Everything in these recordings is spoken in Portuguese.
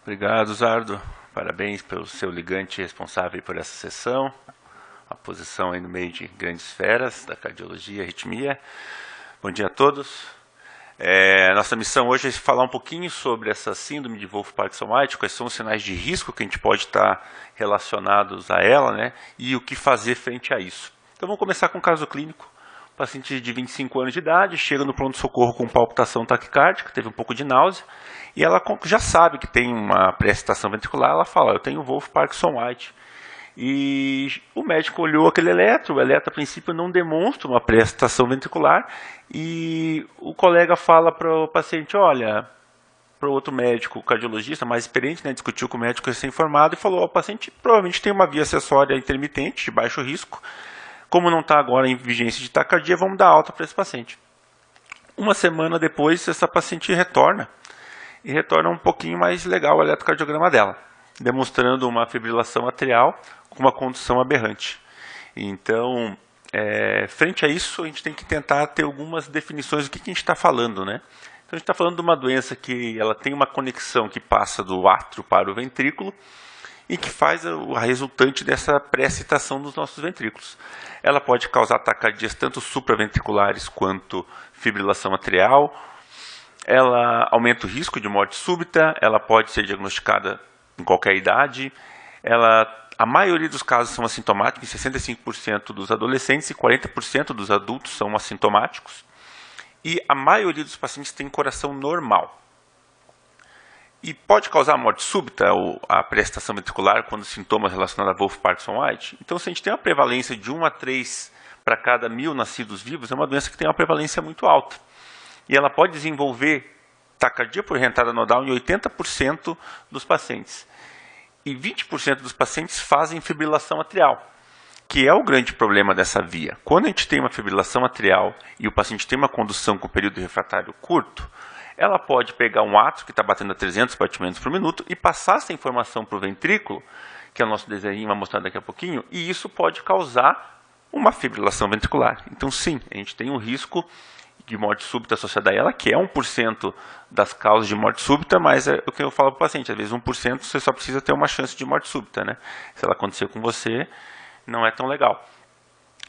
Obrigado, Zardo. Parabéns pelo seu ligante responsável por essa sessão. A posição aí no meio de grandes esferas da cardiologia e arritmia. Bom dia a todos. Nossa missão hoje é falar um pouquinho sobre essa síndrome de Wolff-Parkinson-White, quais são os sinais de risco que a gente pode estar relacionados a ela, né? E o que fazer frente a isso. Então vamos começar com o caso clínico. O paciente de 25 anos de idade chega no pronto-socorro com palpitação taquicárdica, teve um pouco de náusea, e ela já sabe que tem uma pré-excitação ventricular, ela fala, eu tenho Wolff-Parkinson-White. E o médico olhou aquele eletro, o eletro a princípio não demonstra uma pré-excitação ventricular, e o colega fala para o paciente, olha, para o outro médico, o cardiologista mais experiente, né, discutiu com o médico recém-formado e falou, o paciente provavelmente tem uma via acessória intermitente, de baixo risco, como não está agora em vigência de taquicardia, vamos dar alta para esse paciente. Uma semana depois, essa paciente retorna, e retorna um pouquinho mais legal o eletrocardiograma dela, demonstrando uma fibrilação atrial com uma condução aberrante. Então, frente a isso, a gente tem que tentar ter algumas definições do que a gente está falando, né? Então, a gente está falando de uma doença que ela tem uma conexão que passa do átrio para o ventrículo, e que faz a resultante dessa pré-excitação dos nossos ventrículos. Ela pode causar taquicardias tanto supraventriculares quanto fibrilação atrial. Ela aumenta o risco de morte súbita, ela pode ser diagnosticada em qualquer idade. A maioria dos casos são assintomáticos, 65% dos adolescentes e 40% dos adultos são assintomáticos. E a maioria dos pacientes tem coração normal. E pode causar morte súbita ou a pré-excitação ventricular quando sintomas relacionados a Wolff-Parkinson-White? Então, se a gente tem uma prevalência de 1 a 3 para cada 1000 nascidos vivos, é uma doença que tem uma prevalência muito alta. E ela pode desenvolver taquicardia por reentrada nodal em 80% dos pacientes. E 20% dos pacientes fazem fibrilação atrial, que é o grande problema dessa via. Quando a gente tem uma fibrilação atrial e o paciente tem uma condução com período refratário curto, ela pode pegar um átrio que está batendo a 300 batimentos por minuto e passar essa informação para o ventrículo, que é o nosso desenho, vai mostrar daqui a pouquinho, e isso pode causar uma fibrilação ventricular. Então, sim, a gente tem um risco de morte súbita associada a ela, que é 1% das causas de morte súbita, mas é o que eu falo para o paciente, às vezes 1% você só precisa ter uma chance de morte súbita, né? Se ela acontecer com você, não é tão legal.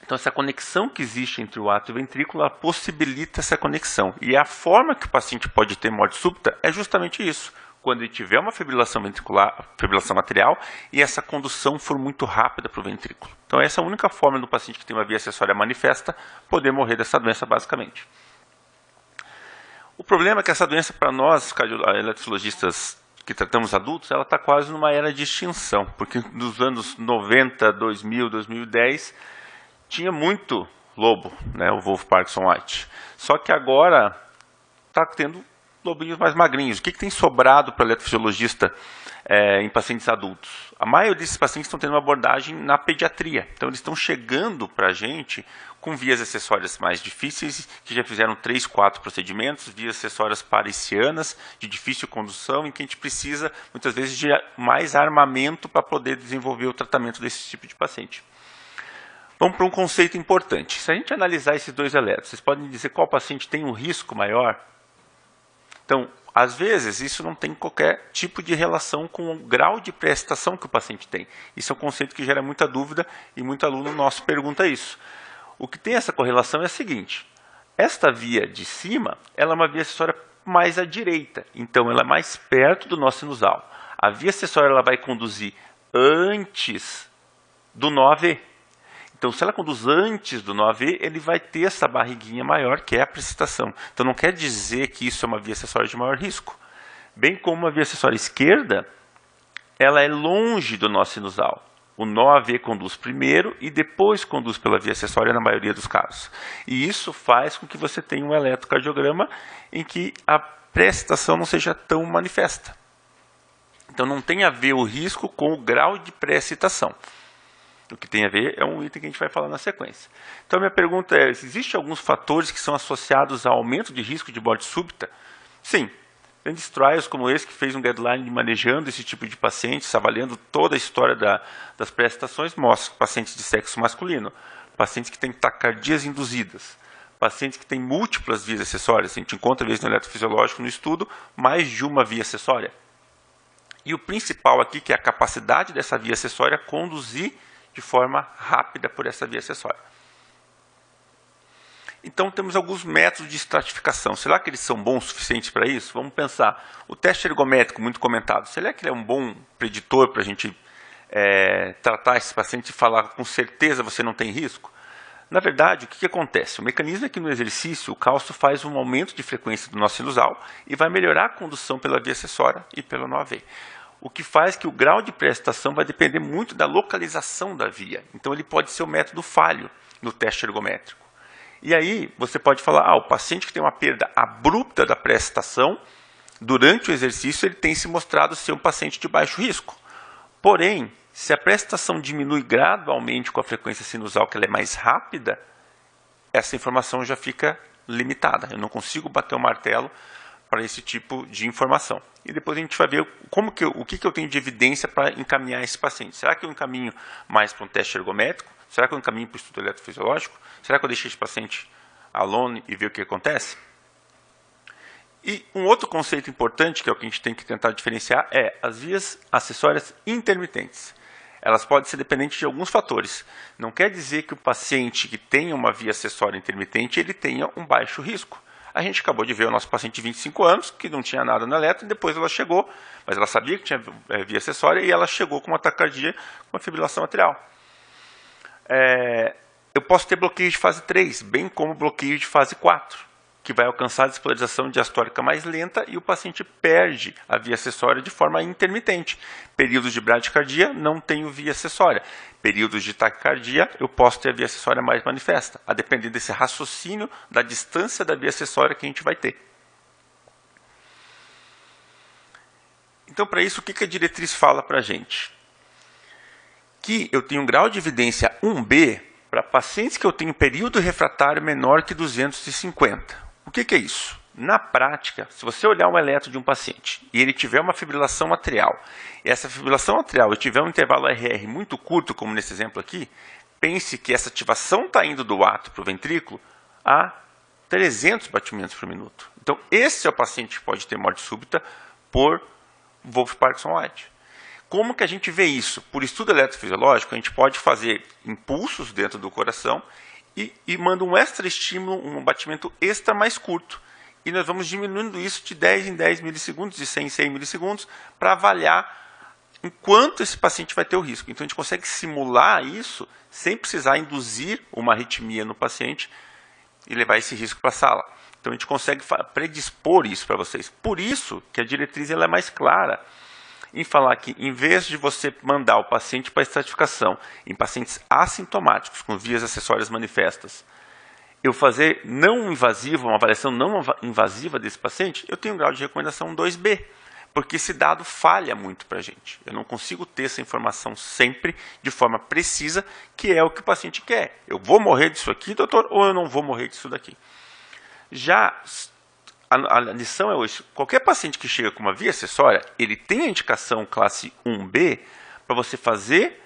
Então, essa conexão que existe entre o átrio e o ventrículo, ela possibilita essa conexão. E a forma que o paciente pode ter morte súbita é justamente isso. Quando ele tiver uma fibrilação ventricular, fibrilação atrial, e essa condução for muito rápida para o ventrículo. Então, essa é a única forma do paciente que tem uma via acessória manifesta poder morrer dessa doença, basicamente. O problema é que essa doença, para nós, eletrofisiologistas que tratamos adultos, ela está quase numa era de extinção. Porque nos anos 90, 2000, 2010... tinha muito lobo, né, o Wolff-Parkinson-White. Só que agora está tendo lobinhos mais magrinhos. O que tem sobrado para o eletrofisiologista em pacientes adultos? A maioria desses pacientes estão tendo uma abordagem na pediatria. Então, eles estão chegando para a gente com vias acessórias mais difíceis, que já fizeram 3, 4 procedimentos, vias acessórias paricianas, de difícil condução, em que a gente precisa, muitas vezes, de mais armamento para poder desenvolver o tratamento desse tipo de paciente. Vamos para um conceito importante. Se a gente analisar esses dois eletros, vocês podem dizer qual paciente tem um risco maior? Então, às vezes, isso não tem qualquer tipo de relação com o grau de pré-excitação que o paciente tem. Isso é um conceito que gera muita dúvida e muito aluno nosso pergunta isso. O que tem essa correlação é a seguinte. Esta via de cima, ela é uma via acessória mais à direita. Então, ela é mais perto do nó sinusal. A via acessória ela vai conduzir antes do nó AV. Então, se ela conduz antes do nó AV, ele vai ter essa barriguinha maior, que é a precipitação. Então, não quer dizer que isso é uma via acessória de maior risco. Bem como uma via acessória esquerda, ela é longe do nó sinusal. O nó AV conduz primeiro e depois conduz pela via acessória na maioria dos casos. E isso faz com que você tenha um eletrocardiograma em que a pré-excitação não seja tão manifesta. Então, não tem a ver o risco com o grau de pré-excitação. O que tem a ver é um item que a gente vai falar na sequência. Então, a minha pergunta é, existem alguns fatores que são associados ao aumento de risco de morte súbita? Sim. Grandes trials como esse, que fez um guideline manejando esse tipo de pacientes, avaliando toda a história das pré-excitações, mostra pacientes de sexo masculino, pacientes que têm taquicardias induzidas, pacientes que têm múltiplas vias acessórias. A gente encontra, às vezes, no eletrofisiológico, no estudo, mais de uma via acessória. E o principal aqui, que é a capacidade dessa via acessória conduzir de forma rápida por essa via acessória. Então, temos alguns métodos de estratificação. Será que eles são bons o suficiente para isso? Vamos pensar. O teste ergométrico, muito comentado, será que ele é um bom preditor para a gente tratar esse paciente e falar com certeza você não tem risco? Na verdade, o que acontece? O mecanismo é que no exercício o cálcio faz um aumento de frequência do nó sinusal e vai melhorar a condução pela via acessória e pelo nó AV. O que faz que o grau de pré-excitação vai depender muito da localização da via. Então ele pode ser o método falho no teste ergométrico. E aí você pode falar, o paciente que tem uma perda abrupta da pré-excitação, durante o exercício ele tem se mostrado ser um paciente de baixo risco. Porém, se a pré-excitação diminui gradualmente com a frequência sinusal, que ela é mais rápida, essa informação já fica limitada. Eu não consigo bater o martelo para esse tipo de informação. E depois a gente vai ver o que eu tenho de evidência para encaminhar esse paciente. Será que eu encaminho mais para um teste ergométrico? Será que eu encaminho para o estudo eletrofisiológico? Será que eu deixo esse paciente alone e ver o que acontece? E um outro conceito importante, que é o que a gente tem que tentar diferenciar, é as vias acessórias intermitentes. Elas podem ser dependentes de alguns fatores. Não quer dizer que o paciente que tenha uma via acessória intermitente, ele tenha um baixo risco. A gente acabou de ver o nosso paciente de 25 anos, que não tinha nada no eletro, e depois ela chegou, mas ela sabia que tinha via acessória, e ela chegou com uma taquicardia, com uma fibrilação atrial. Eu posso ter bloqueio de fase 3, bem como bloqueio de fase 4. Que vai alcançar a despolarização diastólica mais lenta e o paciente perde a via acessória de forma intermitente. Períodos de bradicardia, não tenho via acessória. Períodos de taquicardia, eu posso ter a via acessória mais manifesta, a depender desse raciocínio da distância da via acessória que a gente vai ter. Então, para isso, o que a diretriz fala para a gente? Que eu tenho um grau de evidência 1B para pacientes que eu tenho período refratário menor que 250. O que é isso? Na prática, se você olhar um eletro de um paciente e ele tiver uma fibrilação atrial, e essa fibrilação atrial tiver um intervalo RR muito curto, como nesse exemplo aqui, pense que essa ativação está indo do átrio para o ventrículo a 300 batimentos por minuto. Então, esse é o paciente que pode ter morte súbita por Wolff-Parkinson-White. Como que a gente vê isso? Por estudo eletrofisiológico, a gente pode fazer impulsos dentro do coração e manda um extra estímulo, um batimento extra mais curto. E nós vamos diminuindo isso de 10 em 10 milissegundos, de 100 em 100 milissegundos, para avaliar enquanto esse paciente vai ter o risco. Então, a gente consegue simular isso sem precisar induzir uma arritmia no paciente e levar esse risco para a sala. Então, a gente consegue predispor isso para vocês. Por isso que a diretriz ela é mais clara em falar que, em vez de você mandar o paciente para a estratificação em pacientes assintomáticos com vias acessórias manifestas, eu fazer não invasiva, uma avaliação não invasiva desse paciente, eu tenho um grau de recomendação 2B, porque esse dado falha muito para a gente. Eu não consigo ter essa informação sempre de forma precisa, que é o que o paciente quer. Eu vou morrer disso aqui, doutor, ou eu não vou morrer disso daqui? Já a lição é hoje, qualquer paciente que chega com uma via acessória, ele tem a indicação classe 1B para você fazer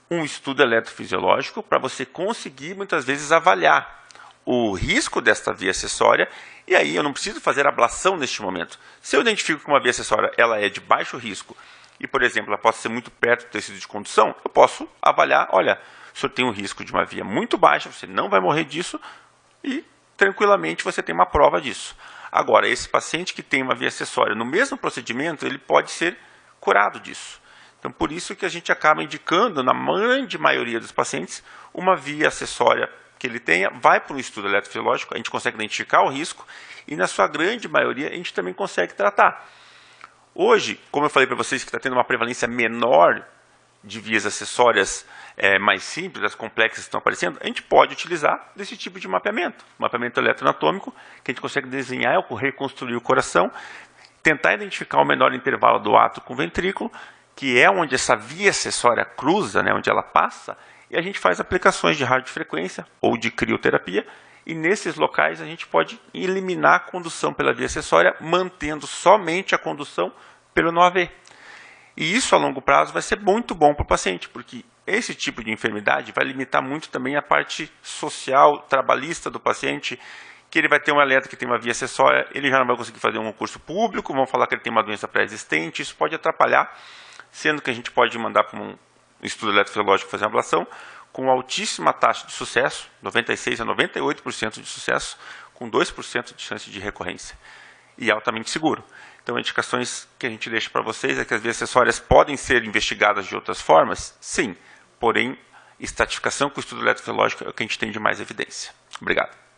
um estudo eletrofisiológico, para você conseguir, muitas vezes, avaliar o risco desta via acessória, e aí eu não preciso fazer ablação neste momento. Se eu identifico que uma via acessória ela é de baixo risco, e, por exemplo, ela pode ser muito perto do tecido de condução, eu posso avaliar, olha, o senhor tem um risco de uma via muito baixa, você não vai morrer disso, e tranquilamente você tem uma prova disso. Agora, esse paciente que tem uma via acessória no mesmo procedimento, ele pode ser curado disso. Então, por isso que a gente acaba indicando, na grande maioria dos pacientes, uma via acessória que ele tenha, vai para um estudo eletrofisiológico, a gente consegue identificar o risco e, na sua grande maioria, a gente também consegue tratar. Hoje, como eu falei para vocês que está tendo uma prevalência menor de vias acessórias mais simples, as complexas que estão aparecendo, a gente pode utilizar desse tipo de mapeamento eletroanatômico, que a gente consegue desenhar ou reconstruir o coração, tentar identificar o menor intervalo do átrio com o ventrículo, que é onde essa via acessória cruza, né, onde ela passa, e a gente faz aplicações de radiofrequência ou de crioterapia, e nesses locais a gente pode eliminar a condução pela via acessória, mantendo somente a condução pelo nó AV. E isso a longo prazo vai ser muito bom para o paciente, porque esse tipo de enfermidade vai limitar muito também a parte social, trabalhista do paciente, que ele vai ter um alerta que tem uma via acessória, ele já não vai conseguir fazer um concurso público, vão falar que ele tem uma doença pré-existente, isso pode atrapalhar, sendo que a gente pode mandar para um estudo eletrofisiológico fazer uma ablação, com altíssima taxa de sucesso, 96% a 98% de sucesso, com 2% de chance de recorrência, e altamente seguro. Então, indicações que a gente deixa para vocês é que as vias acessórias podem ser investigadas de outras formas, sim, porém, estratificação com o estudo eletrofisiológico é o que a gente tem de mais evidência. Obrigado.